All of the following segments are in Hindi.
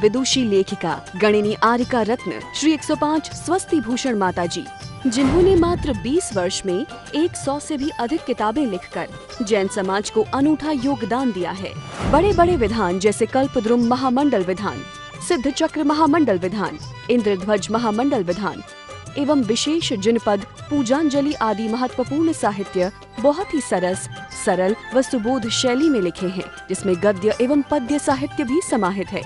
विदुषी लेखिका गणिनी आरिका रत्न श्री 105 स्वस्ति भूषण माता जी, जिन्होंने मात्र 20 वर्ष में 100 से भी अधिक किताबें लिखकर जैन समाज को अनूठा योगदान दिया है। बड़े बड़े विधान जैसे कल्पद्रुम महामंडल विधान, सिद्ध चक्र महामंडल विधान, इंद्रध्वज महामंडल विधान एवं विशेष जिनपद, पूजांजलि आदि महत्वपूर्ण साहित्य बहुत ही सरस, सरल व सुबोध शैली में लिखे हैं, जिसमें गद्य एवं पद्य साहित्य भी समाहित है।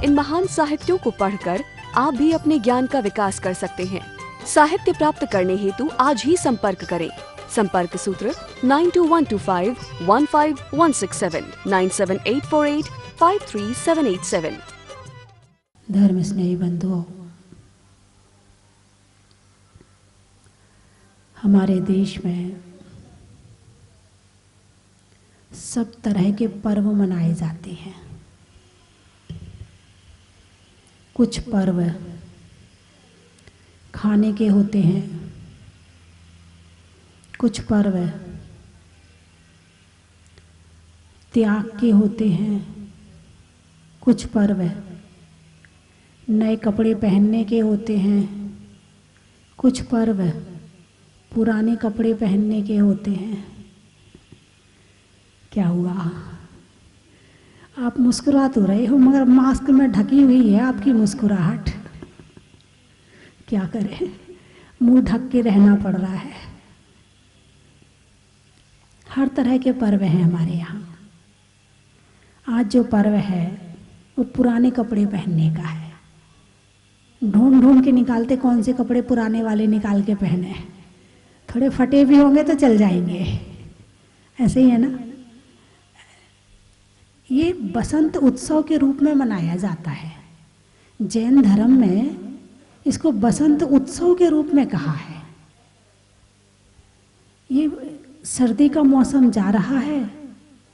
इन महान साहित्यों को पढ़कर आप भी अपने ज्ञान का विकास कर सकते हैं। साहित्य प्राप्त करने हेतु आज ही संपर्क करें। संपर्क सूत्र 9212515167 97848 धर्म स्नेही बंधुओं, हमारे देश में सब तरह के पर्व मनाए जाते हैं। कुछ पर्व खाने के होते हैं, कुछ पर्व त्याग के होते हैं, कुछ पर्व नए कपड़े पहनने के होते हैं, कुछ पर्व पुराने कपड़े पहनने के होते हैं। क्या हुआ? आप मुस्कुरा तो रहे हो मगर मास्क में ढकी हुई है आपकी मुस्कुराहट। क्या करें, मुंह ढक के रहना पड़ रहा है। हर तरह के पर्व हैं हमारे यहाँ। आज जो पर्व है वो पुराने कपड़े पहनने का है। ढूंढ ढूंढ के निकालते कौन से कपड़े पुराने वाले निकाल के पहने। थोड़े फटे भी होंगे तो चल जाएंगे, ऐसे ही है ना। ये बसंत उत्सव के रूप में मनाया जाता है। जैन धर्म में इसको बसंत उत्सव के रूप में कहा है। ये सर्दी का मौसम जा रहा है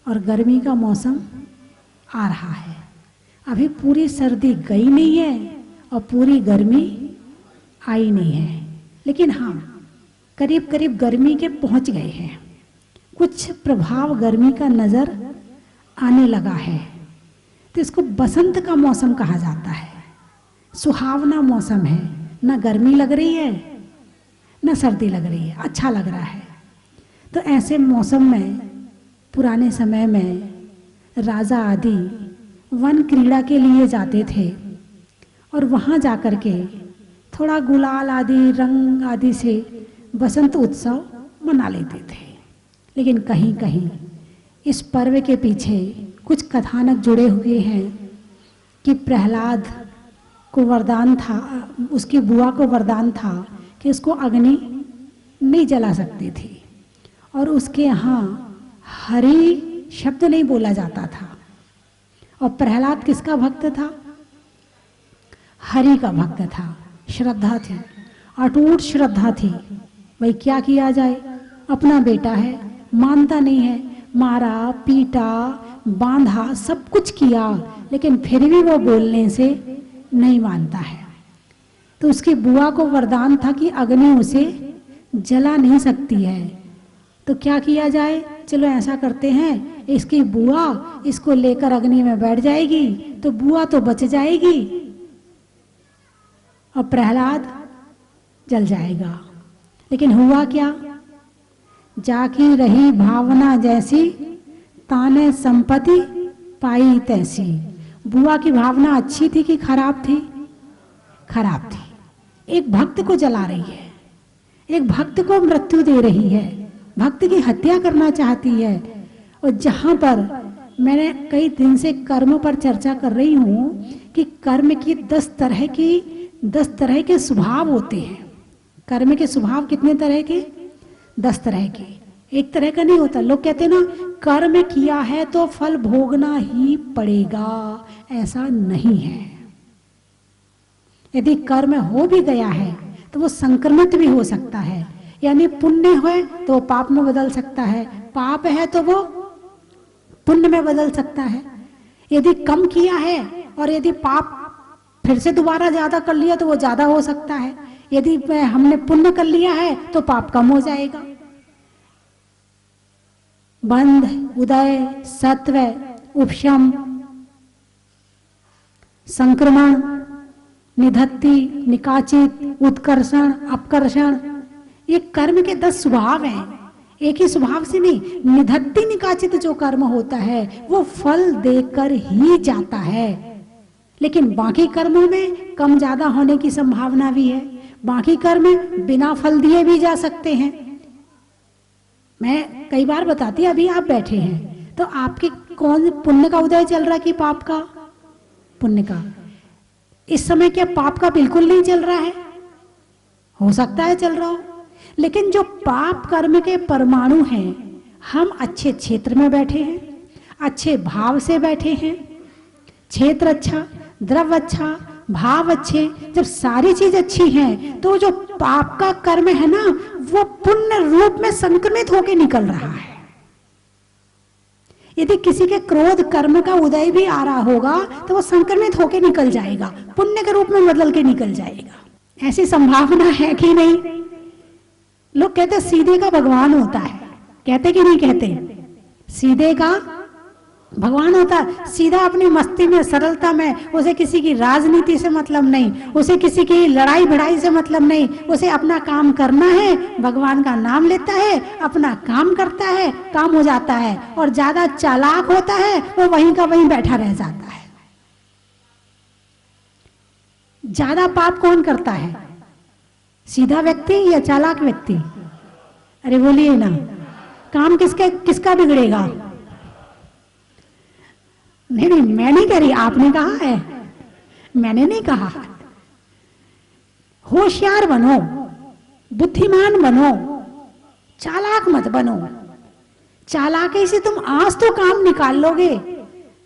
और गर्मी का मौसम आ रहा है। अभी पूरी सर्दी गई नहीं है और पूरी गर्मी आई नहीं है, लेकिन हाँ करीब करीब गर्मी के पहुंच गए हैं। कुछ प्रभाव गर्मी का नजर आने लगा है, तो इसको बसंत का मौसम कहा जाता है। सुहावना मौसम है, ना गर्मी लग रही है ना सर्दी लग रही है, अच्छा लग रहा है। तो ऐसे मौसम में पुराने समय में राजा आदि वन क्रीड़ा के लिए जाते थे और वहाँ जाकर के थोड़ा गुलाल आदि रंग आदि से बसंत उत्सव मना लेते थे। लेकिन कहीं कहीं इस पर्व के पीछे कुछ कथानक जुड़े हुए हैं कि प्रहलाद को वरदान था, उसकी बुआ को वरदान था कि उसको अग्नि नहीं जला सकती थी और उसके यहाँ हरि शब्द नहीं बोला जाता था। और प्रहलाद किसका भक्त था? हरि का भक्त था। श्रद्धा थी, अटूट श्रद्धा थी। भाई क्या किया जाए, अपना बेटा है, मानता नहीं है, मारा पीटा बांधा सब कुछ किया, लेकिन फिर भी वो बोलने से नहीं मानता है। तो उसकी बुआ को वरदान था कि अग्नि उसे जला नहीं सकती है। तो क्या किया जाए, चलो ऐसा करते हैं, इसकी बुआ इसको लेकर अग्नि में बैठ जाएगी तो बुआ तो बच जाएगी और प्रहलाद जल जाएगा। लेकिन हुआ क्या? जाकी रही भावना जैसी, ताने संपत्ति पाई तैसी। बुआ की भावना अच्छी थी कि खराब थी? खराब थी। एक भक्त को जला रही है, एक भक्त को मृत्यु दे रही है, भक्त की हत्या करना चाहती है। और जहां पर मैंने कई दिन से कर्म पर चर्चा कर रही हूं कि कर्म की 10 तरह के स्वभाव होते हैं। कर्म के स्वभाव कितने तरह के? 10 तरह के। एक तरह का नहीं होता। लोग कहते हैं ना कर्म किया है तो फल भोगना ही पड़ेगा, ऐसा नहीं है। यदि कर्म हो भी गया है तो वो संक्रमित भी हो सकता है, यानी पुण्य है तो वो पाप में बदल सकता है, पाप है तो वो पुण्य में बदल सकता है। यदि कम किया है और यदि पाप फिर से दोबारा ज्यादा कर लिया तो वो ज्यादा हो सकता है। यदि हमने पुण्य कर लिया है तो पाप कम हो जाएगा। बंध, उदय, सत्व, उपशम, संक्रमण, निधत्ति, निकाचित, उत्कर्षण, अपकर्षण, ये कर्म के 10 स्वभाव हैं। एक ही स्वभाव से नहीं, निधत्ति निकाचित जो कर्म होता है वो फल देकर ही जाता है, लेकिन बाकी कर्मों में कम ज्यादा होने की संभावना भी है। बाकी कर्म बिना फल दिए भी जा सकते हैं। मैं कई बार बताती, अभी आप बैठे हैं तो आपके कौन पुण्य का उदय चल रहा है कि पाप का? पुण्य का। इस समय क्या पाप का बिल्कुल नहीं चल रहा है? हो सकता है चल रहा हो, लेकिन जो पाप कर्म के परमाणु हैं, हम अच्छे क्षेत्र में बैठे हैं, अच्छे भाव से बैठे हैं, क्षेत्र अच्छा, द्रव्य अच्छा, भाव अच्छे, जब सारी चीज अच्छी हैं तो जो पाप का कर्म है ना वो पुण्य रूप में संक्रमित होकर निकल रहा है। यदि किसी के क्रोध कर्म का उदय भी आ रहा होगा तो वो संक्रमित होकर निकल जाएगा, पुण्य के रूप में बदल के निकल जाएगा। ऐसी संभावना है कि नहीं? लोग कहते सीधे का भगवान होता है, कहते कि नहीं कहते? सीधे का भगवान होता है, सीधा अपनी मस्ती में, सरलता में, उसे किसी की राजनीति से मतलब नहीं, उसे किसी की लड़ाई भिड़ाई से मतलब नहीं, उसे अपना काम करना है, भगवान का नाम लेता है, अपना काम करता है, काम हो जाता है। और ज्यादा चालाक होता है वो वहीं का वहीं बैठा रह जाता है। ज्यादा पाप कौन करता है, सीधा व्यक्ति या चालाक व्यक्ति? अरे बोलिए ना, काम किसका बिगड़ेगा? नहीं, मैं नहीं कह रही, आपने कहा है, मैंने नहीं कहा। होशियार बनो, बुद्धिमान बनो, चालाक मत बनो। चालाकी से तुम आज तो काम निकाल लोगे,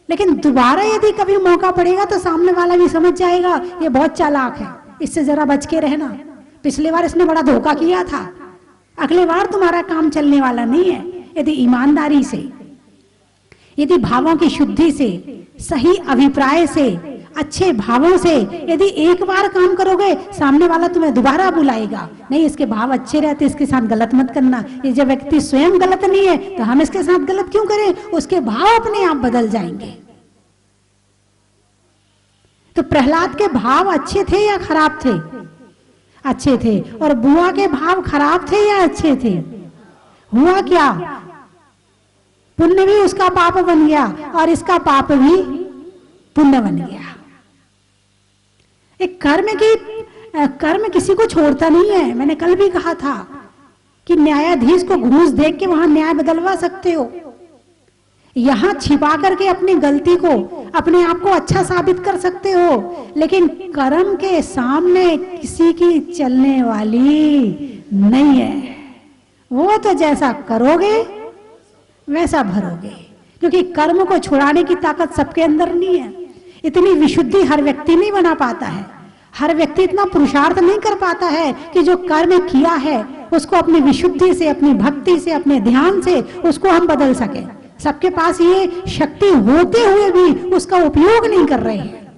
लेकिन दोबारा यदि कभी मौका पड़ेगा तो सामने वाला भी समझ जाएगा ये बहुत चालाक है, इससे जरा बच के रहना, पिछली बार इसने बड़ा धोखा किया था, अगली बार तुम्हारा काम चलने वाला नहीं है। यदि ईमानदारी से, यदि भावों की शुद्धि से, सही अभिप्राय से, अच्छे भावों से यदि एक बार काम करोगे, सामने वाला तुम्हें दोबारा बुलाएगा। नहीं, इसके भाव अच्छे रहते, इसके साथ गलत मत करना। ये जब व्यक्ति स्वयं गलत नहीं है तो हम इसके साथ गलत क्यों करें? उसके भाव अपने आप बदल जाएंगे। तो प्रहलाद के भाव अच्छे थे या खराब थे? अच्छे थे। और बुआ के भाव खराब थे या अच्छे थे? हुआ क्या? पुण्य भी उसका पाप बन गया और इसका पाप भी पुण्य बन गया। एक कर्म किसी को छोड़ता नहीं है। मैंने कल भी कहा था कि न्यायाधीश को घूस देख के वहां न्याय बदलवा सकते हो, यहां छिपा करके अपनी गलती को, अपने आप को अच्छा साबित कर सकते हो, लेकिन कर्म के सामने किसी की चलने वाली नहीं है। वो तो जैसा करोगे वैसा भरोगे, क्योंकि कर्म को छुड़ाने की ताकत सबके अंदर नहीं है। इतनी विशुद्धि हर व्यक्ति नहीं बना पाता है, हर व्यक्ति इतना पुरुषार्थ नहीं कर पाता है कि जो कर्म किया है उसको अपनी विशुद्धि से, अपनी भक्ति से, अपने ध्यान से उसको हम बदल सके। सबके पास ये शक्ति होते हुए भी उसका उपयोग नहीं कर रहे हैं।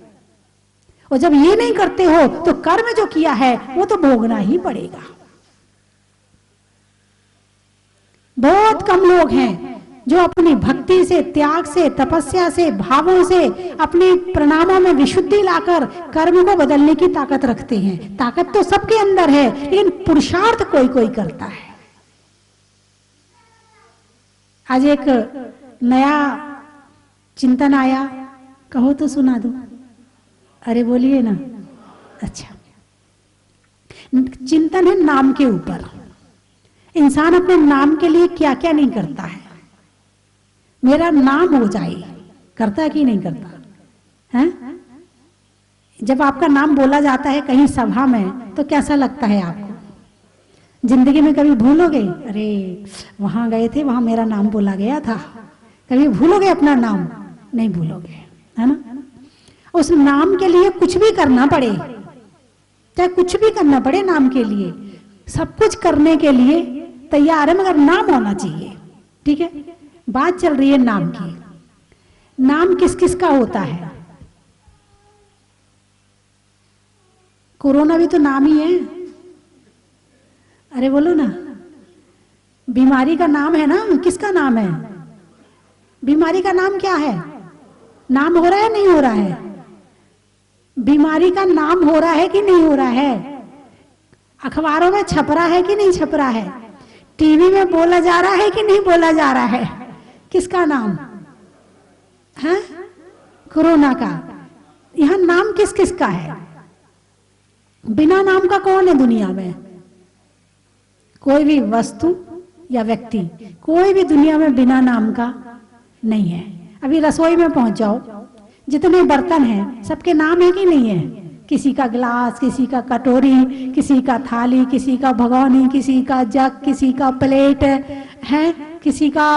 और जब ये नहीं करते हो तो कर्म जो किया है वो तो भोगना ही पड़ेगा। बहुत कम लोग हैं जो अपनी भक्ति से, त्याग से, तपस्या से, भावों से, अपने प्रणामों में विशुद्धि लाकर कर्म को बदलने की ताकत रखते हैं। ताकत तो सबके अंदर है, लेकिन पुरुषार्थ कोई कोई करता है। आज एक नया चिंतन आया, कहो तो सुना दो। अरे बोलिए ना। अच्छा, चिंतन है नाम के ऊपर। इंसान अपने नाम के लिए क्या क्या नहीं करता है। मेरा नाम हो जाए, करता है कि नहीं करता है? जब आपका नाम बोला जाता है कहीं सभा में तो कैसा लगता है आपको? जिंदगी में कभी भूलोगे? अरे वहां गए थे, वहां मेरा नाम बोला गया था। कभी भूलोगे अपना नाम? नहीं भूलोगे, है ना? उस नाम के लिए कुछ भी करना पड़े, चाहे कुछ भी करना पड़े नाम के लिए, सब कुछ करने के लिए तैयार है, मगर नाम होना चाहिए। ठीक है, बात चल रही है नाम की। नाम किस किस का होता है? कोरोना भी तो नाम ही है। अरे बोलो ना, बीमारी का नाम है ना? किसका नाम है? बीमारी का नाम क्या है? नाम हो रहा है नहीं हो रहा है? बीमारी का नाम हो रहा है कि नहीं हो रहा है? अखबारों में छप रहा है कि नहीं छप रहा है? टीवी में बोला जा रहा है कि नहीं बोला जा रहा है? किसका नाम है? कोरोना का। यहां नाम किस किस का है? बिना नाम का कौन है दुनिया में? कोई भी वस्तु या व्यक्ति, कोई भी दुनिया में बिना नाम का नहीं है। अभी रसोई में पहुंच जाओ, जितने बर्तन हैं सबके नाम है कि नहीं है? किसी का गिलास, किसी का कटोरी, किसी का थाली, किसी का भगोनी, किसी का जग, किसी का प्लेट है, किसी का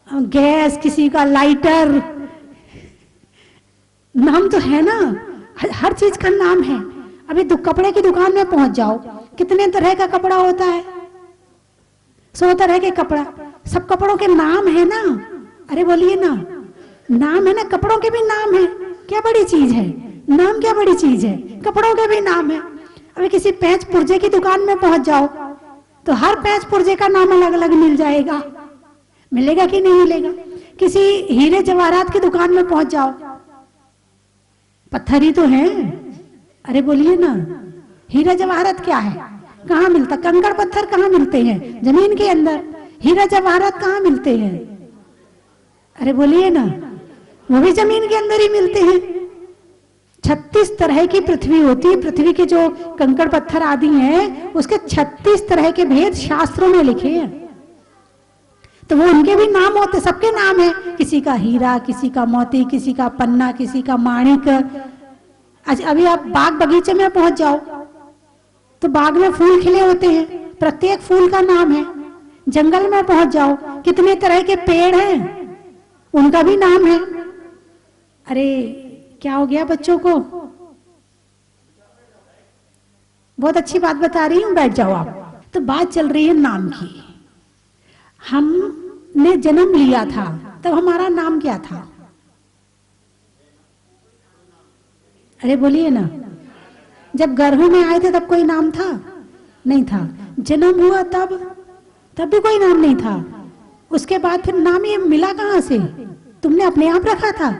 गैस, किसी का लाइटर। नाम तो है ना, हर चीज का नाम है। अभी कपड़े की दुकान में पहुंच जाओ, कितने तरह का कपड़ा होता है? 100 तरह के कपड़ा। सब कपड़ों के नाम है ना? अरे बोलिए ना, नाम है ना, कपड़ों के भी नाम है। क्या बड़ी चीज है? नाम क्या बड़ी चीज है? कपड़ों के भी नाम है। अभी किसी पैंच पुर्जे की दुकान में पहुंच जाओ तो हर पैंच पुर्जे का नाम अलग अलग मिल जाएगा। मिलेगा कि नहीं मिलेगा? किसी हीरे जवाहरात की दुकान में पहुंच जाओ, पत्थर ही तो है। अरे बोलिए ना, हीरा जवाहरात क्या है? कहाँ मिलता? कंकड़ पत्थर कहाँ मिलते हैं? जमीन के अंदर। हीरा जवाहरात कहाँ मिलते हैं? अरे बोलिए ना, वो भी जमीन के अंदर ही मिलते हैं। 36 तरह की पृथ्वी होती है। पृथ्वी के जो कंकड़ पत्थर आदि हैं, उसके 36 तरह के भेद शास्त्रों में लिखे हैं। तो वो उनके भी नाम होते, सबके नाम है। किसी का हीरा, किसी का मोती, किसी का पन्ना, किसी का माणिक। अभी आप बाग बगीचे में पहुंच जाओ तो बाग में फूल खिले होते हैं, प्रत्येक फूल का नाम है। जंगल में पहुंच जाओ, कितने तरह के पेड़ हैं, उनका भी नाम है। अरे क्या हो गया बच्चों को? बहुत अच्छी बात बता रही हूं, बैठ जाओ आप। तो बात चल रही है नाम की। हमने जन्म लिया था तब हमारा नाम क्या था? अरे बोलिए ना, जब गर्भ में आए थे तब कोई नाम था? नहीं था। जन्म हुआ तब भी कोई नाम नहीं था। उसके बाद फिर नाम ये मिला कहां से? तुमने अपने आप रखा था?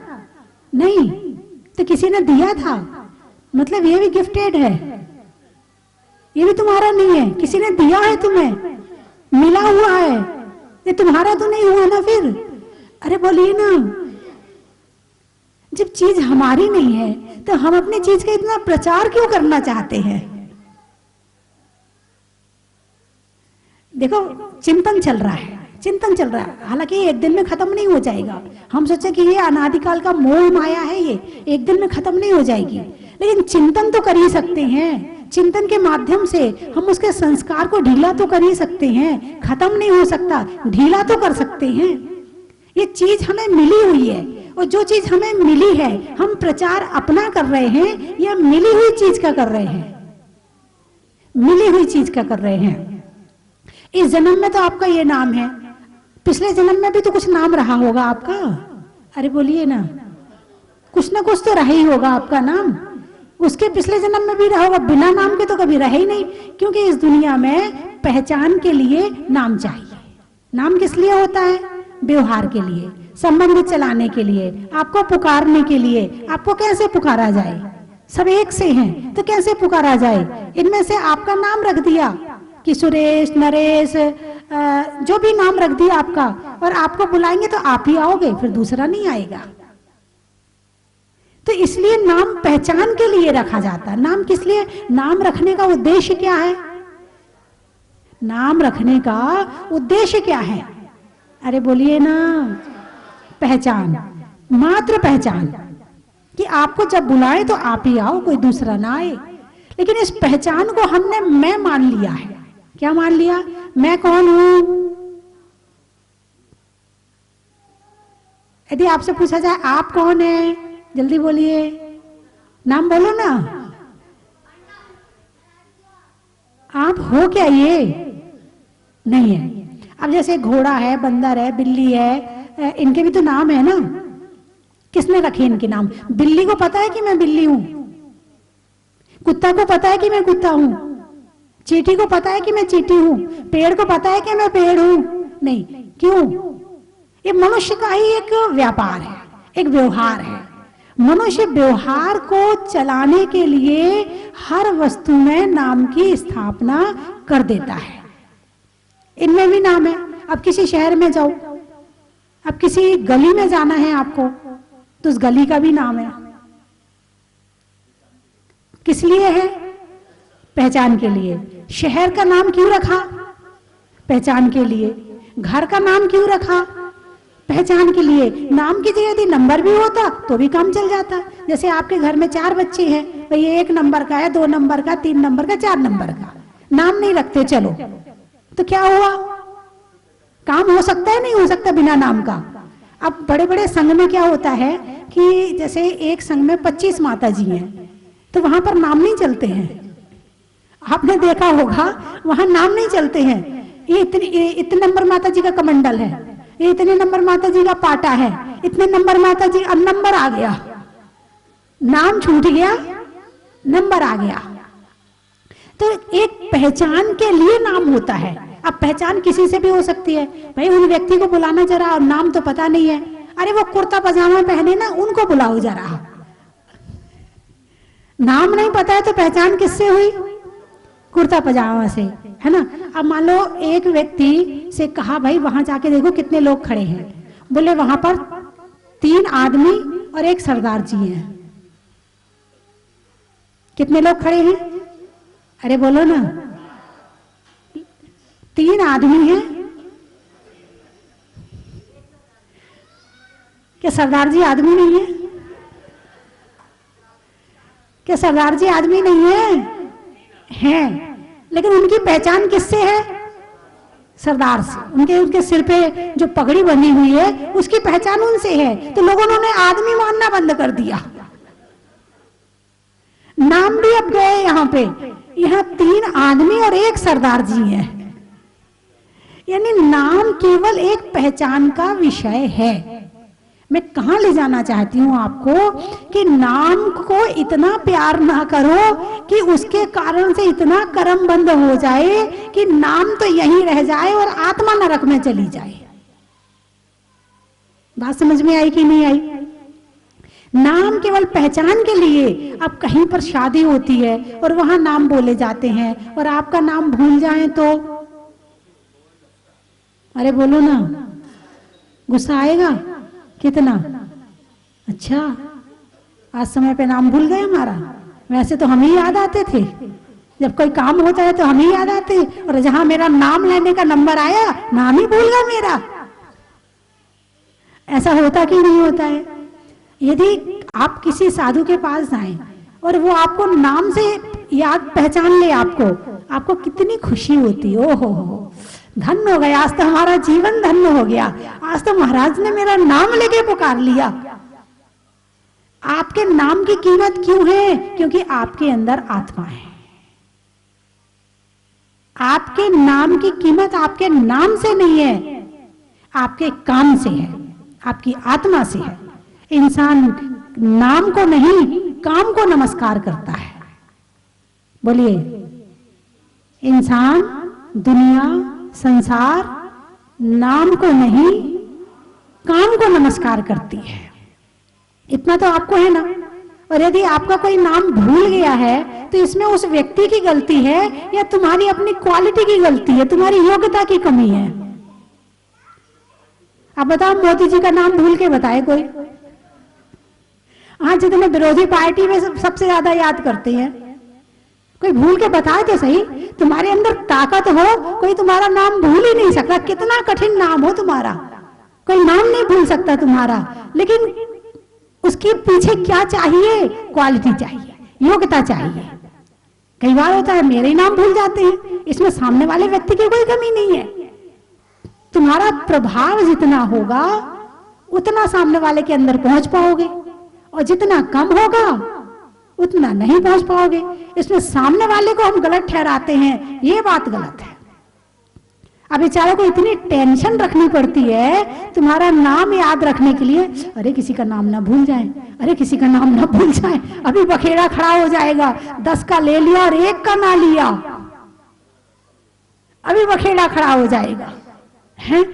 नहीं, तो किसी ने दिया था। मतलब ये भी गिफ्टेड है, ये भी तुम्हारा नहीं है, किसी ने दिया है तुम्हें, मिला हुआ है, ये तुम्हारा तो नहीं हुआ ना फिर। अरे बोलिए ना, जब चीज हमारी नहीं है तो हम अपनी चीज का इतना प्रचार क्यों करना चाहते हैं? देखो, चिंतन चल रहा है, चिंतन चल रहा है। हालांकि एक दिन में खत्म नहीं हो जाएगा। हम सोचे कि ये अनादिकाल का मोह माया है, ये एक दिन में खत्म नहीं हो जाएगी। लेकिन चिंतन तो कर ही सकते हैं। चिंतन के माध्यम से हम उसके संस्कार को ढीला तो कर ही सकते हैं। खत्म नहीं हो सकता, ढीला तो कर सकते हैं। ये चीज हमें मिली हुई है, और जो चीज हमें मिली है हम प्रचार अपना कर रहे हैं या मिली हुई चीज का कर रहे हैं? मिली हुई चीज का कर रहे हैं। इस जन्म में तो आपका ये नाम है, पिछले जन्म में भी तो कुछ नाम रहा होगा आपका। अरे बोलिए ना, कुछ ना कुछ तो रहा ही होगा आपका नाम। उसके पिछले जन्म में भी रहा होगा। बिना नाम के तो कभी रहे ही नहीं, क्योंकि इस दुनिया में पहचान के लिए नाम चाहिए। नाम किस लिए होता है? व्यवहार के लिए, संबंध चलाने के लिए, आपको पुकारने के लिए। आपको कैसे पुकारा जाए? सब एक से हैं तो कैसे पुकारा जाए? इनमें से आपका नाम रख दिया कि सुरेश, नरेश, जो भी नाम रख दिया आपका, और आपको बुलाएंगे तो आप ही आओगे, फिर दूसरा नहीं आएगा। तो इसलिए नाम पहचान के लिए रखा जाता है। नाम किस लिए? नाम रखने का उद्देश्य क्या है? नाम रखने का उद्देश्य क्या है? अरे बोलिए ना, पहचान, मात्र पहचान, कि आपको जब बुलाए तो आप ही आओ, कोई दूसरा ना आए। लेकिन इस पहचान को हमने मैं मान लिया है। क्या मान लिया? मैं कौन हूं? यदि आपसे पूछा जाए आप कौन है, जल्दी बोलिए, नाम बोलो ना। आप हो क्या? ये नहीं है। अब जैसे घोड़ा है, बंदर है, बिल्ली है, इनके भी तो नाम है ना। किसने रखे इनके नाम? बिल्ली को पता है कि मैं बिल्ली हूं, कुत्ता को पता है कि मैं कुत्ता हूं, चींटी को पता है कि मैं चींटी हूं, पेड़ को पता है कि मैं पेड़ हूं? नहीं। क्यों? ये मनुष्य का ही एक व्यापार है, एक व्यवहार है। मनुष्य व्यवहार को चलाने के लिए हर वस्तु में नाम की स्थापना कर देता है। इनमें भी नाम है। अब किसी शहर में जाओ, अब किसी गली में जाना है आपको, तो उस गली का भी नाम है। किस लिए है? पहचान के लिए। शहर का नाम क्यों रखा? पहचान के लिए। घर का नाम क्यों रखा? पहचान के लिए। नाम की जगह यदि नंबर भी होता तो भी काम चल जाता। जैसे आपके घर में 4 बच्चे हैं, भाई 1 नंबर का है, 2 नंबर का, 3 नंबर का, 4 नंबर का, नाम नहीं रखते, चलो तो क्या हुआ? काम हो सकता है? नहीं हो सकता बिना नाम का। अब बड़े बड़े संघ में क्या होता है कि जैसे एक संघ में 25 माता जी हैं, तो वहां पर नाम नहीं चलते हैं। आपने देखा होगा वहां नाम नहीं चलते हैं। ये इतने नंबर माता जी का कमंडल है, ये इतने नंबर माता जी का पाटा है, इतने नंबर माता जी, अब नंबर आ गया, नाम छूट गया, नंबर आ गया। तो एक पहचान के लिए नाम होता है। अब पहचान किसी से भी हो सकती है। भाई उन व्यक्ति को बुलाना जरा, और नाम तो पता नहीं है, अरे वो कुर्ता पजामा पहने ना, उनको बुलाओ जरा। नाम नहीं पता है तो पहचान किससे हुई? कुर्ता पजामा से, है ना। अब मान लो एक व्यक्ति से कहा भाई वहां जाके देखो कितने लोग खड़े हैं, बोले वहां पर 3 आदमी और एक सरदार जी हैं। कितने लोग खड़े हैं? अरे बोलो ना। 3 आदमी हैं। क्या सरदार जी आदमी नहीं है? क्या सरदार जी आदमी नहीं है? हैं, लेकिन उनकी पहचान किससे है? सरदार से। उनके सिर पे जो पगड़ी बनी हुई है उसकी पहचान उनसे है। तो लोगों ने आदमी मानना बंद कर दिया। नाम भी अब गए यहाँ पे। यहाँ 3 आदमी और एक सरदार जी है। यानी नाम केवल एक पहचान का विषय है। मैं कहां ले जाना चाहती हूं आपको कि नाम को इतना प्यार ना करो कि उसके कारण से इतना कर्म बंद हो जाए कि नाम तो यहीं रह जाए और आत्मा नरक में चली जाए। बात समझ में आई कि नहीं आई? नाम केवल पहचान के लिए। अब कहीं पर शादी होती है और वहां नाम बोले जाते हैं और आपका नाम भूल जाएं तो, अरे बोलो ना, गुस्सा आएगा कितना? अच्छा, आज समय पे नाम भूल गए हमारा। वैसे तो हम ही याद आते थे, जब कोई काम होता है तो हम ही याद आते, और जहां मेरा नाम लेने का नंबर आया नाम ही भूल गया मेरा। ऐसा होता कि नहीं होता है? यदि आप किसी साधु के पास जाएं और वो आपको नाम से याद पहचान ले आपको कितनी खुशी होती है। ओहो, धन्य हो गया, आज तो हमारा जीवन धन्य हो गया, आज तो महाराज ने मेरा नाम लेके पुकार लिया। आपके नाम की कीमत क्यों है? क्योंकि आपके अंदर आत्मा है। आपके नाम की कीमत आपके नाम से नहीं है, आपके काम से है, आपकी आत्मा से है। इंसान नाम को नहीं, काम को नमस्कार करता है। बोलिए, इंसान, दुनिया, संसार नाम को नहीं, काम को नमस्कार करती है। इतना तो आपको है ना। और यदि आपका कोई नाम भूल गया है तो इसमें उस व्यक्ति की गलती है या तुम्हारी अपनी क्वालिटी की गलती है, तुम्हारी योग्यता की कमी है? आप बताओ, मोदी जी का नाम भूल के बताए कोई? हाँ, जितने विरोधी पार्टी में सबसे ज्यादा याद करते हैं, कोई भूल के बताए तो सही। तुम्हारे अंदर ताकत हो, कोई तुम्हारा नाम भूल ही नहीं सकता। कितना कठिन नाम हो तुम्हारा, कोई नाम नहीं भूल सकता तुम्हारा। लेकिन उसके पीछे क्या चाहिए? क्वालिटी चाहिए, योग्यता चाहिए। कई बार होता है मेरे नाम भूल जाते हैं, इसमें सामने वाले व्यक्ति की कोई कमी नहीं है। तुम्हारा प्रभाव जितना होगा उतना सामने वाले के अंदर पहुंच पाओगे, और जितना कम होगा उतना नहीं पहुंच पाओगे। इसमें सामने वाले को हम गलत ठहराते हैं, ये बात गलत है। अब बेचारों को इतनी टेंशन रखनी पड़ती है तुम्हारा नाम याद रखने के लिए। अरे किसी का नाम ना भूल जाए, अरे किसी का नाम ना भूल जाए, अभी बखेड़ा खड़ा हो जाएगा। 10 का ले लिया और 1 का ना लिया, अभी बखेड़ा खड़ा हो जाएगा। हैं?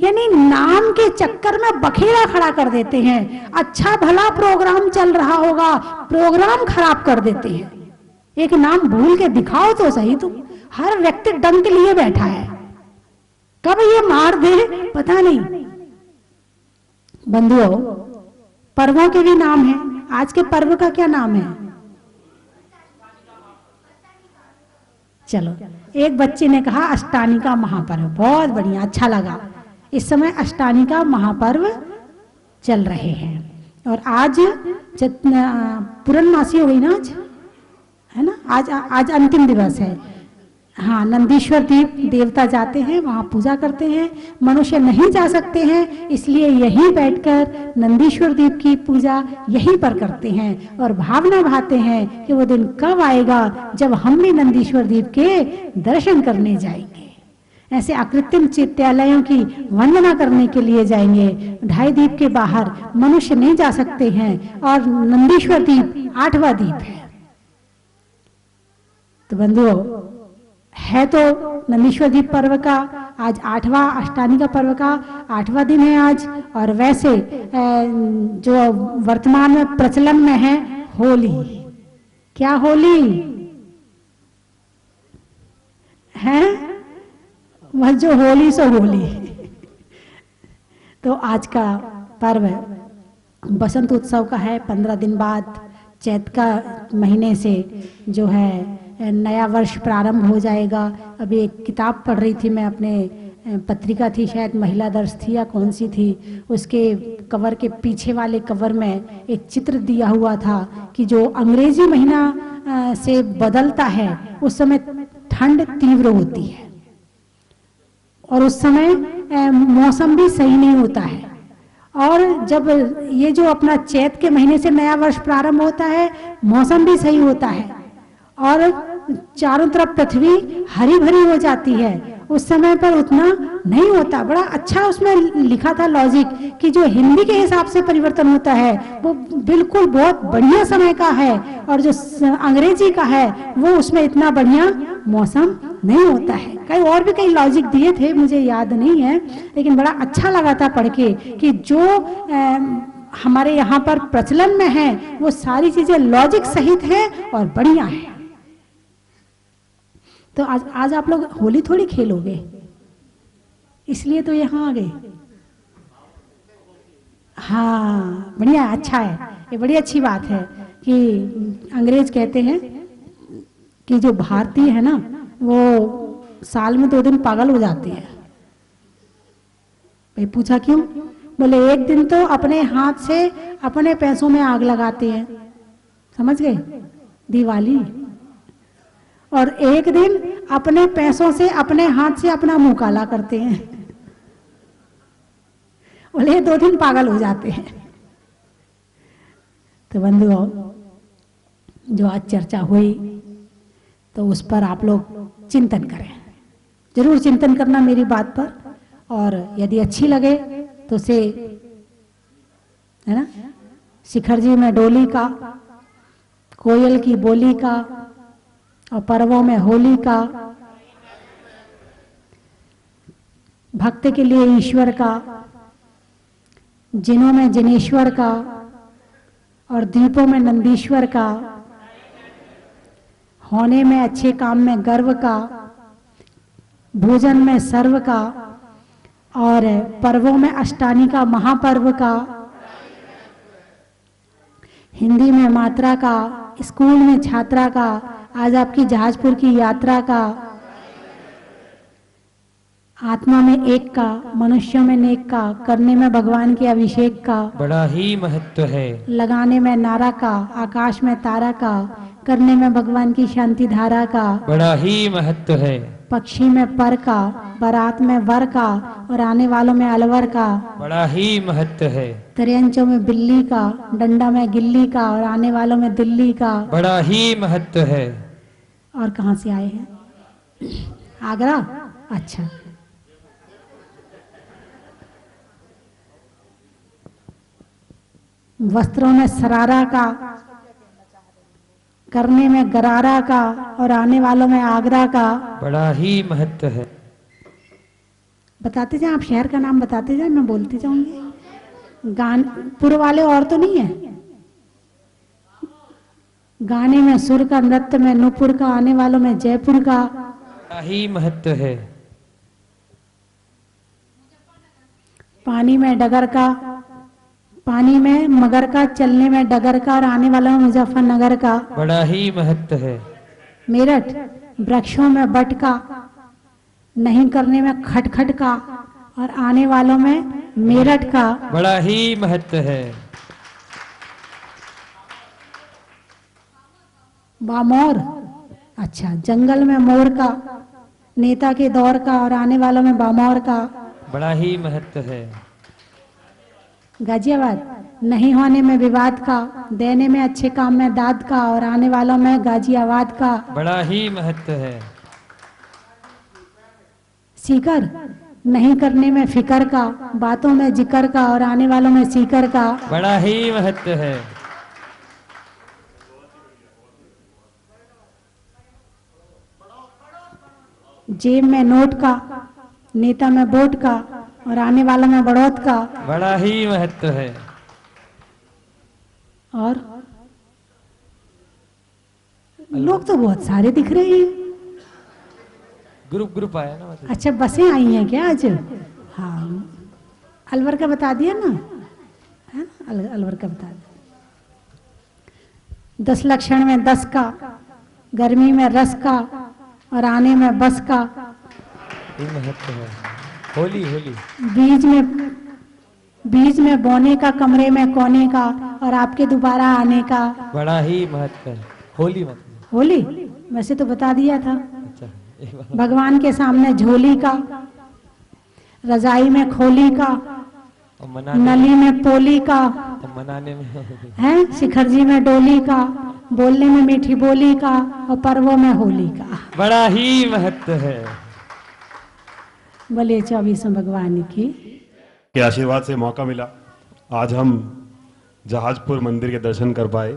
यानी नाम के चक्कर में बखेड़ा खड़ा कर देते हैं। अच्छा भला प्रोग्राम चल रहा होगा, प्रोग्राम खराब कर देते हैं। एक नाम भूल के दिखाओ तो सही। तुम हर व्यक्ति डंक लिए बैठा है, कब ये मार दे पता नहीं। बंधुओं, पर्वों के भी नाम है। आज के पर्व का क्या नाम है? चलो, एक बच्चे ने कहा अष्टानिका महापर्व। बहुत बढ़िया, अच्छा लगा। इस समय अष्टानिका महापर्व चल रहे हैं और आज पूर्णमासी हो गई ना, आज है ना, आज अंतिम दिवस है। हाँ, नंदीश्वर दीप देवता जाते हैं, वहाँ पूजा करते हैं। मनुष्य नहीं जा सकते हैं, इसलिए यहीं बैठकर नंदीश्वर दीप की पूजा यहीं पर करते हैं और भावना भाते हैं कि वो दिन कब आएगा जब हम भी नंदीश्वर दीप के दर्शन करने जाएंगे। ऐसे अकृत्रिम चित्तालयों की वंदना करने के लिए जाएंगे। ढाई दीप के बाहर मनुष्य नहीं जा सकते हैं और नंदीश्वर दीप 8वां दीप है। तो बंधुओं, है तो नंदीश्वर दीप पर्व का आज 8वां, अष्टानिका पर्व का 8वां दिन है आज। और वैसे जो वर्तमान में प्रचलन में है होली। क्या होली है? वह जो होली सो होली। तो आज का पर्व बसंत उत्सव का है। 15 दिन बाद चैत का महीने से जो है नया वर्ष प्रारंभ हो जाएगा। अभी एक किताब पढ़ रही थी मैं, अपने पत्रिका थी, शायद महिला दर्श थी या कौन सी थी, उसके कवर के पीछे वाले कवर में एक चित्र दिया हुआ था कि जो अंग्रेजी महीना से बदलता है उस समय ठंड तीव्र होती है और उस समय मौसम भी सही नहीं होता है। और जब ये जो अपना चैत के महीने से नया वर्ष प्रारंभ होता है, मौसम भी सही होता है और चारों तरफ पृथ्वी हरी भरी हो जाती है। उस समय पर उतना नहीं होता। बड़ा अच्छा उसमें लिखा था लॉजिक कि जो हिंदी के हिसाब से परिवर्तन होता है वो बिल्कुल बहुत बढ़िया समय का है और जो अंग्रेजी का है वो उसमें इतना बढ़िया मौसम नहीं होता है। कई और भी कई लॉजिक दिए थे, मुझे याद नहीं है, लेकिन बड़ा अच्छा लगा था पढ़ के कि जो हमारे यहाँ पर प्रचलन में है वो सारी चीजें लॉजिक सहित है और बढ़िया है। तो आज आप लोग होली थोड़ी खेलोगे, इसलिए तो यहाँ आ गए। हाँ, बढ़िया, अच्छा है, ये बड़ी अच्छी बात है कि अंग्रेज कहते हैं कि जो भारतीय है ना वो साल में 2 दिन पागल हो जाते हैं। भाई पूछा क्यों? बोले एक दिन तो अपने हाथ से अपने पैसों में आग लगाते हैं, समझ गए, दिवाली, और एक दिन अपने पैसों से अपने हाथ से अपना मुंह काला करते हैं। बोले 2 दिन पागल हो जाते हैं। तो बंधुओं, जो आज चर्चा हुई तो उस पर आप लोग चिंतन करें, जरूर चिंतन करना मेरी बात पर। और यदि अच्छी लगे तो उसे, है ना, शिखर जी में डोली का, कोयल की बोली का और पर्वों में होली का, भक्त के लिए ईश्वर का, जिनों में जिनेश्वर का और दीपों में नंदीश्वर का, होने में अच्छे काम में गर्व का, भोजन में सर्व का और पर्वों में अष्टानिका महापर्व का, हिंदी में मात्रा का, स्कूल में छात्रा का, आज आपकी जहाजपुर की यात्रा का, आत्मा में एक का, मनुष्यों में नेक का, करने में भगवान के अभिषेक का, बड़ा ही महत्व है, लगाने में नारा का, आकाश में तारा का, करने में भगवान की शांति धारा का, बड़ा ही महत्व है, पक्षी में पर का, बारात में वर का और आने वालों में अलवर का, बड़ा ही महत्व है, त्रियंचों में बिल्ली का, डंडा में गिल्ली का और आने वालों में दिल्ली का, बड़ा ही महत्व है। और कहाँ से आए हैं? आगरा, अच्छा। वस्त्रों में सरारा का, करने में गरारा का और आने वालों में आगरा का, बड़ा ही महत्व है। बताते जाए, आप शहर का नाम बताते जाए, मैं बोलती जाऊंगी। पुर वाले और तो नहीं है? गाने में सुर का, नृत्य में नूपुर का, आने वालों में जयपुर का। बड़ा ही महत्व है। पानी में डगर का, पानी में मगर का, चलने में डगर का, और आने वालों में मुजफ्फरनगर का। बड़ा ही महत्व है। मेरठ वृक्षों में बट का, नहीं करने में खटखट का, और आने वालों में मेरठ का। बड़ा ही महत्व है। बामोर, अच्छा, जंगल में मोर का, नेता के दौर का, और आने वालों में बामोर का। बड़ा ही महत्व है। गाजियाबाद, नहीं होने में विवाद का, देने में अच्छे काम में दाद का, और आने वालों में गाजियाबाद का। बड़ा ही महत्व है। सीकर, नहीं करने में फिकर का, बातों में जिक्र का, और आने वालों में सीकर का। बड़ा ही महत्व है। जेब में नोट का, नेता में वोट का, और आने वालों में बढ़ोत का। बड़ा ही महत्व है। और लोग तो बहुत सारे दिख रहे हैं। ग्रुप आया ना मतलब। अच्छा, बसें आई हैं क्या आज? हाँ, अलवर का बता दिया ना, है ना? अलवर का बता दिया। 10 लक्षण में 10 का, गर्मी में रस का, और आने में बस का। ये महत्व है। होली होली। बीज में बोने का, कमरे में कोने का, और आपके दोबारा आने का। बड़ा ही महत्व है। होली मतलब। होली वैसे तो बता दिया था। अच्छा, एक बार। भगवान के सामने झोली का, रजाई में खोली का, और मनाने नली में पोली का, और मनाने में है शिखरजी में डोली का, बोलने में मीठी बोली का, और पर्वों में होली का। बड़ा ही महत्व है। बोले 24 भगवान की के आशीर्वाद से मौका मिला, आज हम जहाजपुर मंदिर के दर्शन कर पाए।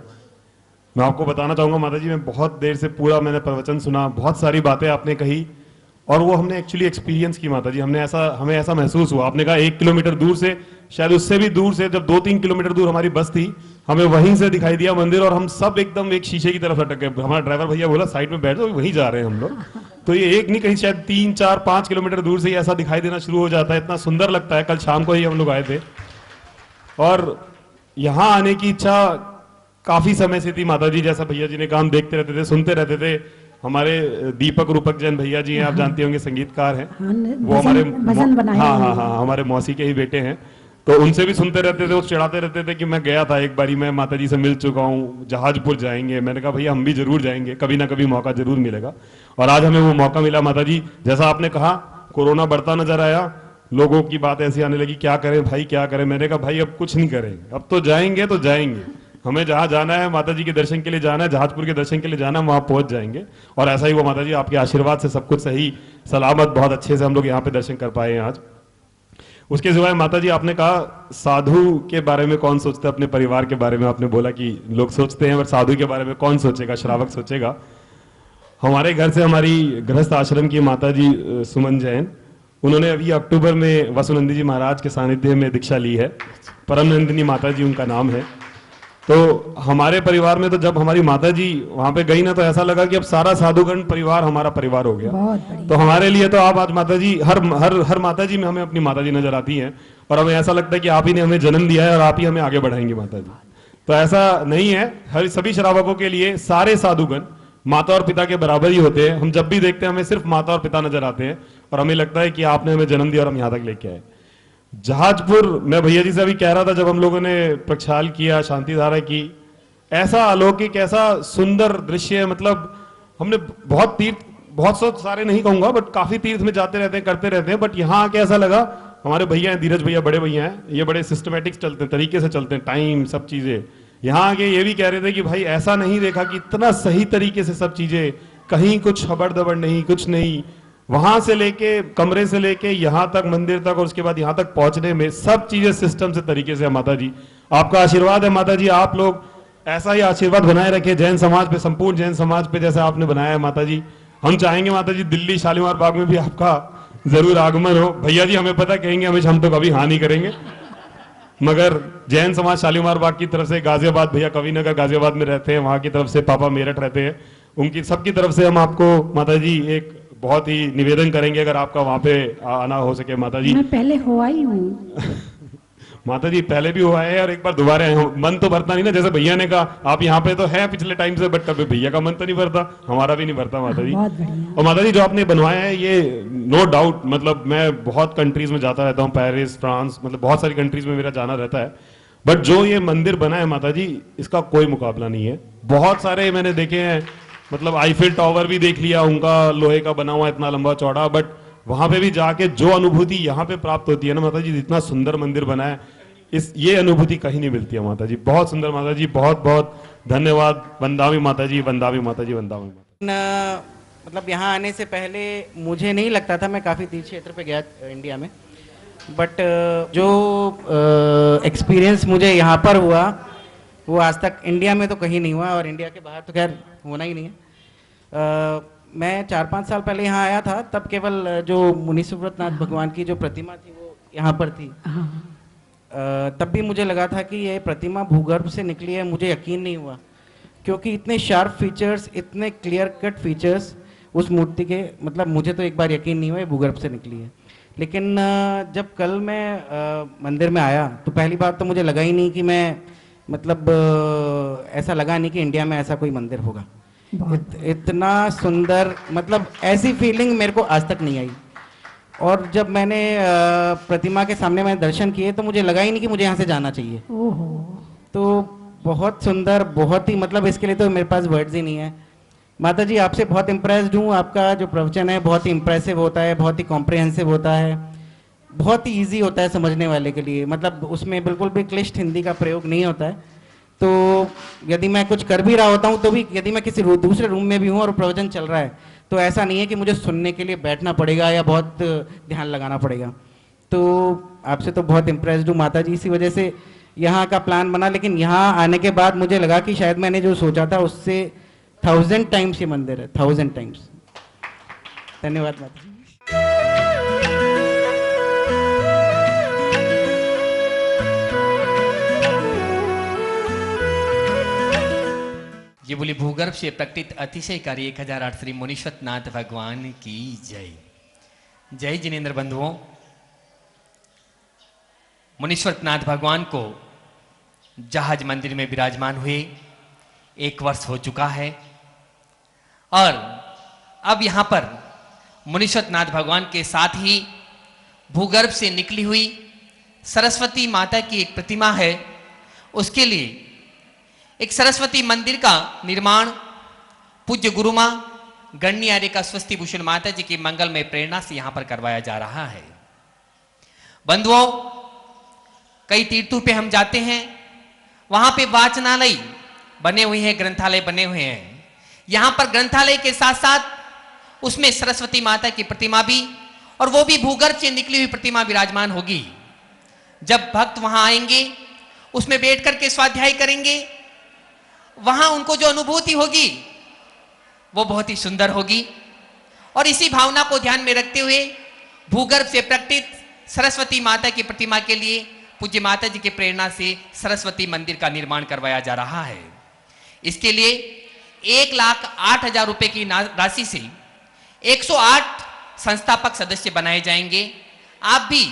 मैं आपको बताना चाहूँगा माता जी, मैं बहुत देर से पूरा मैंने प्रवचन सुना, बहुत सारी बातें आपने कही, और वो हमने एक्चुअली एक्सपीरियंस की माता जी। हमें ऐसा महसूस हुआ। आपने कहा 1 किलोमीटर दूर से, शायद उससे भी दूर से, जब 2-3 किलोमीटर दूर हमारी बस थी, हमें वहीं से दिखाई दिया मंदिर, और हम सब एकदम एक शीशे की तरफ अटक गए। हमारा ड्राइवर भैया बोला साइड में बैठ जाओ, वहीं जा रहे हैं हम लोग। तो ये एक नहीं, कहीं शायद 3, 4, 5 किलोमीटर दूर से ही ऐसा दिखाई देना शुरू हो जाता है। इतना सुंदर लगता है। कल शाम को ही हम लोग आए थे, और यहाँ आने की इच्छा काफी समय से थी माता जी। जैसा भैया जी ने कहा, हम देखते रहते थे, सुनते रहते थे। हमारे दीपक रूपक जैन भैया जी हैं, आप जानते होंगे, संगीतकार हैं। वो हमारे हाँ, हमारे मौसी के ही बेटे हैं। तो उनसे भी सुनते रहते थे, वो चिढ़ाते रहते थे कि मैं गया था एक बारी, मैं माता जी से मिल चुका हूँ, जहाजपुर जाएंगे। मैंने कहा भैया हम भी जरूर जाएंगे, कभी ना कभी मौका जरूर मिलेगा। और आज हमें वो मौका मिला माता जी। जैसा आपने कहा, कोरोना बढ़ता नजर आया, लोगों की बात ऐसी आने लगी, क्या करें भाई क्या करें। मैंने कहा भाई अब कुछ नहीं करेंगे, अब तो जाएंगे तो जाएंगे। हमें जहां जाना है, माता जी के दर्शन के लिए जाना है, जहाजपुर के दर्शन के लिए जाना है, वहां पहुंच जाएंगे। और ऐसा ही हुआ माता जी, आपके आशीर्वाद से सब कुछ सही सलामत, बहुत अच्छे से हम लोग यहाँ पे दर्शन कर पाए हैं आज। उसके सिवाय माता जी, आपने कहा साधु के बारे में कौन सोचता है, अपने परिवार के बारे में आपने बोला कि लोग सोचते हैं, पर साधु के बारे में कौन सोचेगा, श्रावक सोचेगा। हमारे घर से हमारी गृहस्थ आश्रम की माता जी सुमन जैन, उन्होंने अभी अक्टूबर में वसुनंदी जी महाराज के सानिध्य में दीक्षा ली है। परमनंदिनी माता जी उनका नाम है। तो हमारे परिवार में तो जब हमारी माता जी वहां पे गई ना, तो ऐसा लगा कि अब सारा साधुगण परिवार हमारा परिवार हो गया। तो हमारे लिए तो आप आज माता जी, हर माता जी में हमें अपनी माता जी नजर आती हैं, और हमें ऐसा लगता है कि आप ही ने हमें जन्म दिया है और आप ही हमें आगे बढ़ाएंगे माता जी। तो ऐसा नहीं है, हर सभी श्रावकों के लिए सारे साधुगण माता और पिता के बराबर ही होते हैं। हम जब भी देखते हैं, हमें सिर्फ माता और पिता नजर आते हैं, और हमें लगता है कि आपने हमें जन्म दिया और हम यहाँ तक लेके आए। जहाजपुर, मैं भैया जी से अभी कह रहा था, जब हम लोगों ने प्रक्षाल किया, शांति धारा की, ऐसा अलौकिक, ऐसा सुंदर दृश्य, मतलब हमने बहुत तीर्थ, बहुत सारे नहीं कहूंगा, बट काफी तीर्थ में जाते रहते हैं, करते रहते हैं, बट यहाँ आके ऐसा लगा, हमारे भैया हैं, धीरज भैया बड़े भैया हैं, ये बड़े सिस्टमेटिक चलते हैं, तरीके से चलते हैं, टाइम सब चीजें। यहाँ आके ये भी कह रहे थे कि भाई ऐसा नहीं देखा कि इतना सही तरीके से सब चीजें, कहीं कुछ हबड़-दबड़ नहीं, कुछ नहीं, वहां से लेके कमरे से लेके यहाँ तक, मंदिर तक, और उसके बाद यहाँ तक पहुंचने में सब चीजें सिस्टम से तरीके से है। माता जी आपका आशीर्वाद है माता जी, आप लोग ऐसा ही आशीर्वाद बनाए रखे जैन समाज पे, संपूर्ण जैन समाज पे, जैसे आपने बनाया है माता जी। हम चाहेंगे माता जी दिल्ली शालीमार बाग में भी आपका जरूर आगमन हो। भैया जी हमें पता कहेंगे हमेशा, हम तो कभी हाँ नहीं करेंगे, मगर जैन समाज शालीमार बाग की तरफ से, गाजियाबाद भैया कविनगर गाजियाबाद में रहते हैं, वहां की तरफ से पापा मेरठ रहते हैं, उनकी सबकी तरफ से हम आपको माता जी एक बहुत ही निवेदन करेंगे अगर आपका वहां पे आना हो सके। माता जी मैं पहले हो आई हूँ। माता जी पहले भी हुआ है और एक बार दोबारा आए हो। मन तो भरता नहीं ना, जैसे भैया ने कहा आप यहाँ पे तो है पिछले टाइम से, बट कभी भैया का मन तो नहीं भरता, हमारा भी नहीं भरता माता जी। बहुत बढ़िया। और माता जी जो आपने बनवाया है ये नो डाउट, मतलब मैं बहुत कंट्रीज में जाता रहता हूँ, पेरिस, फ्रांस, मतलब बहुत सारी कंट्रीज में मेरा जाना रहता है, बट जो ये मंदिर बना है माता जी इसका कोई मुकाबला नहीं है। बहुत सारे मैंने देखे हैं, मतलब आईफिल टावर भी देख लिया उनका, लोहे का बना हुआ इतना लंबा चौड़ा, बट वहां पे भी जाके जो अनुभूति यहाँ पे प्राप्त होती है ना माता जी, इतना सुंदर मंदिर बना है, ये अनुभूति कहीं नहीं मिलती है माता जी। बहुत सुंदर माता जी, बहुत बहुत धन्यवाद। वंदामी माता जी, वंदामी माता जी, वंदामी माता। मतलब यहाँ आने से पहले मुझे नहीं लगता था, मैं काफ़ी तीर्थ क्षेत्र पे गया इंडिया में, बट जो एक्सपीरियंस मुझे यहाँ पर हुआ वो आज तक इंडिया में तो कहीं नहीं हुआ, और इंडिया के बाहर तो खैर होना ही नहीं है। मैं 4-5 साल पहले यहाँ आया था, तब केवल जो मुनि सुव्रतनाथ भगवान की जो प्रतिमा थी वो यहाँ पर थी। तब भी मुझे लगा था कि ये प्रतिमा भूगर्भ से निकली है, मुझे यकीन नहीं हुआ, क्योंकि इतने शार्प फीचर्स, इतने क्लियर कट फीचर्स उस मूर्ति के, मतलब मुझे तो एक बार यकीन नहीं हुआ ये भूगर्भ से निकली है। लेकिन जब कल मैं मंदिर में आया तो पहली बात तो मुझे लगा ही नहीं कि मैं, मतलब ऐसा लगा नहीं कि इंडिया में ऐसा कोई मंदिर होगा। इतना सुंदर, मतलब ऐसी फीलिंग मेरे को आज तक नहीं आई। और जब मैंने प्रतिमा के सामने मैंने दर्शन किए तो मुझे लगा ही नहीं कि मुझे यहाँ से जाना चाहिए। तो बहुत सुंदर, बहुत ही, मतलब इसके लिए तो मेरे पास वर्ड्स ही नहीं है। माता जी आपसे बहुत इम्प्रेस्ड हूँ, आपका जो प्रवचन है बहुत ही इम्प्रेसिव होता है, बहुत ही कॉम्प्रिहेंसिव होता है, बहुत ही ईजी होता है समझने वाले के लिए, मतलब उसमें बिल्कुल भी क्लिष्ट हिंदी का प्रयोग नहीं होता है। तो यदि मैं कुछ कर भी रहा होता हूँ तो भी, यदि मैं किसी दूसरे रूम में भी हूँ और प्रवचन चल रहा है तो ऐसा नहीं है कि मुझे सुनने के लिए बैठना पड़ेगा या बहुत ध्यान लगाना पड़ेगा। तो आपसे तो बहुत इम्प्रेस्ड हूँ माता जी, इसी वजह से यहाँ का प्लान बना। लेकिन यहाँ आने के बाद मुझे लगा कि शायद मैंने जो सोचा था उससे 1000 टाइम्स ये मंदिर है, 1000 टाइम्स। धन्यवाद माता जी। ये बोली भूगर्भ से प्रकटित अतिशयकारी 1008 श्री मुनीश्वरनाथ भगवान की जय। जय जिनेन्द्र बंधुओं, मुनीश्वरनाथ भगवान को जहाज मंदिर में विराजमान हुए 1 वर्ष हो चुका है, और अब यहां पर मुनीश्वरनाथ भगवान के साथ ही भूगर्भ से निकली हुई सरस्वती माता की एक प्रतिमा है, उसके लिए एक सरस्वती मंदिर का निर्माण पूज्य गुरुमा गण्य आर्य का स्वस्ति भूषण माता जी की मंगलमय प्रेरणा से यहां पर करवाया जा रहा है। बंधुओं, कई तीर्थों पे हम जाते हैं, वहां पे वाचनालय बने हुए हैं, ग्रंथालय बने हुए हैं। यहां पर ग्रंथालय के साथ साथ उसमें सरस्वती माता की प्रतिमा भी, और वो भी भूगर्भ से निकली हुई प्रतिमा विराजमान होगी। जब भक्त वहां आएंगे, उसमें बैठ करके स्वाध्याय करेंगे, वहां उनको जो अनुभूति होगी वो बहुत ही सुंदर होगी। और इसी भावना को ध्यान में रखते हुए भूगर्भ से प्रकटित सरस्वती माता की प्रतिमा के लिए पूज्य माता जी की प्रेरणा से सरस्वती मंदिर का निर्माण करवाया जा रहा है। इसके लिए 1,08,000 रुपए की राशि से 108 संस्थापक सदस्य बनाए जाएंगे। आप भी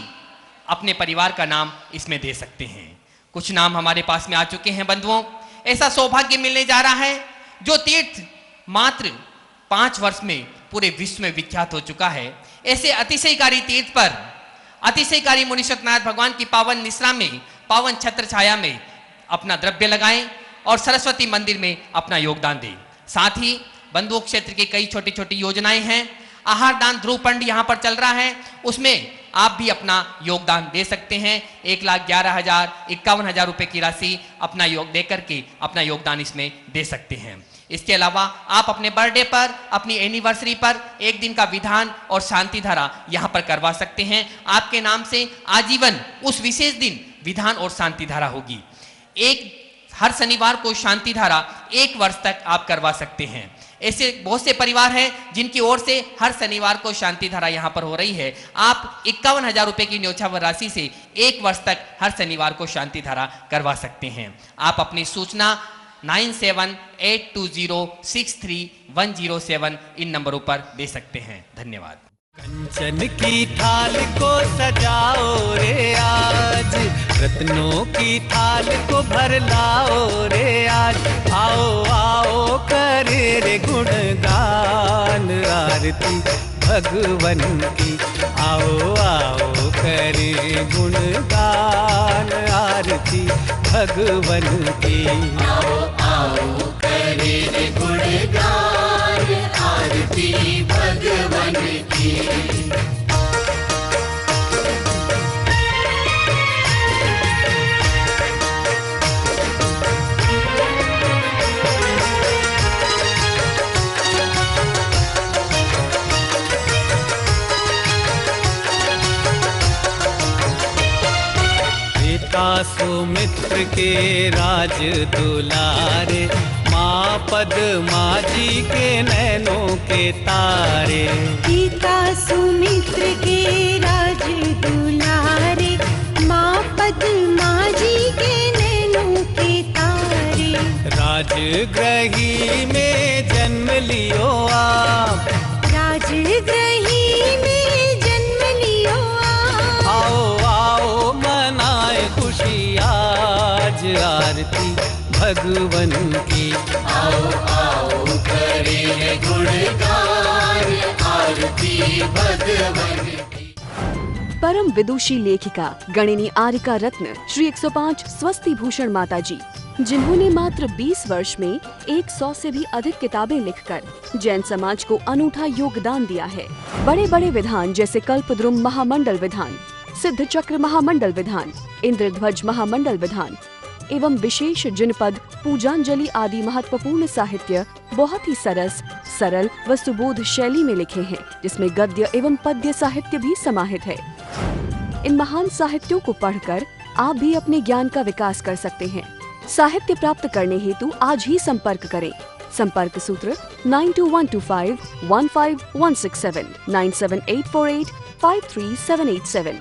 अपने परिवार का नाम इसमें दे सकते हैं। कुछ नाम हमारे पास में आ चुके हैं बंधुओं। ऐसा सौभाग्य मिलने जा रहा है जो तीर्थ मात्र 5 वर्ष में पूरे विश्व में विख्यात हो चुका है। ऐसे अतिशयकारी तीर्थ पर अतिशयकारी मुनीश्वरनाथ भगवान की पावन निश्रा में, पावन छत्र छाया में अपना द्रव्य लगाएं और सरस्वती मंदिर में अपना योगदान दें। साथ ही बंधुओं क्षेत्र की कई छोटी छोटी योजनाएं हैं। आहार दान ध्रुव फंड यहाँ पर चल रहा है, उसमें आप भी अपना योगदान दे सकते हैं। 1,11,51,000 रुपए की राशि अपना योग दे करके अपना योगदान इसमें दे सकते हैं। इसके अलावा आप अपने बर्थडे पर, अपनी एनिवर्सरी पर 1 दिन का विधान और शांति धारा यहाँ पर करवा सकते हैं। आपके नाम से आजीवन उस विशेष दिन विधान और शांति धारा होगी। हर शनिवार को शांति धारा 1 वर्ष तक आप करवा सकते हैं। ऐसे बहुत से परिवार हैं जिनकी ओर से हर शनिवार को शांति धारा यहाँ पर हो रही है। आप 51,000 रुपए की न्योछावर राशि से 1 वर्ष तक हर शनिवार को शांति धारा करवा सकते हैं। आप अपनी सूचना 9782063107 इन नंबरों पर दे सकते हैं। धन्यवाद। कंचन की थाल को सजाओ रे आज, रत्नों की थाल को भर लाओ रे आज। आओ आओ करे रे गुणगान आरती भगवन की। आओ आओ करे गुणगान आरती भगवन की। आओ आओ करे रे गुणगान आरती भगवन की। पिता सुमित्र के राज दुलारे, माँ पद्मा जी के नैनों के तारे। पिता सुमित्र के राज दुलारे, माँ पद्मा जी के नैनों के तारे। राजगृही में जन्म लियो आप, राजगृही में जन्म लियो आप। आओ आओ मनाए खुशी आज आरती भगवन की। आओ आओ करे गुणगान आरती भगवन की। परम विदुषी लेखिका गणिनी आरिका रत्न श्री 105 स्वस्ति भूषण माता जी, जिन्होंने मात्र 20 वर्ष में 100 से भी अधिक किताबें लिखकर जैन समाज को अनूठा योगदान दिया है। बड़े बड़े विधान जैसे कल्पद्रुम महामंडल विधान, सिद्ध चक्र महामंडल विधान, इंद्रध्वज महामंडल विधान एवं विशेष जिनपद, पूजांजलि आदि महत्वपूर्ण साहित्य बहुत ही सरल व सुबोध शैली में लिखे हैं, जिसमें गद्य एवं पद्य साहित्य भी समाहित है। इन महान साहित्यों को पढ़कर आप भी अपने ज्ञान का विकास कर सकते हैं। साहित्य प्राप्त करने हेतु आज ही संपर्क करें। संपर्क सूत्र 9212515167 97848 53787।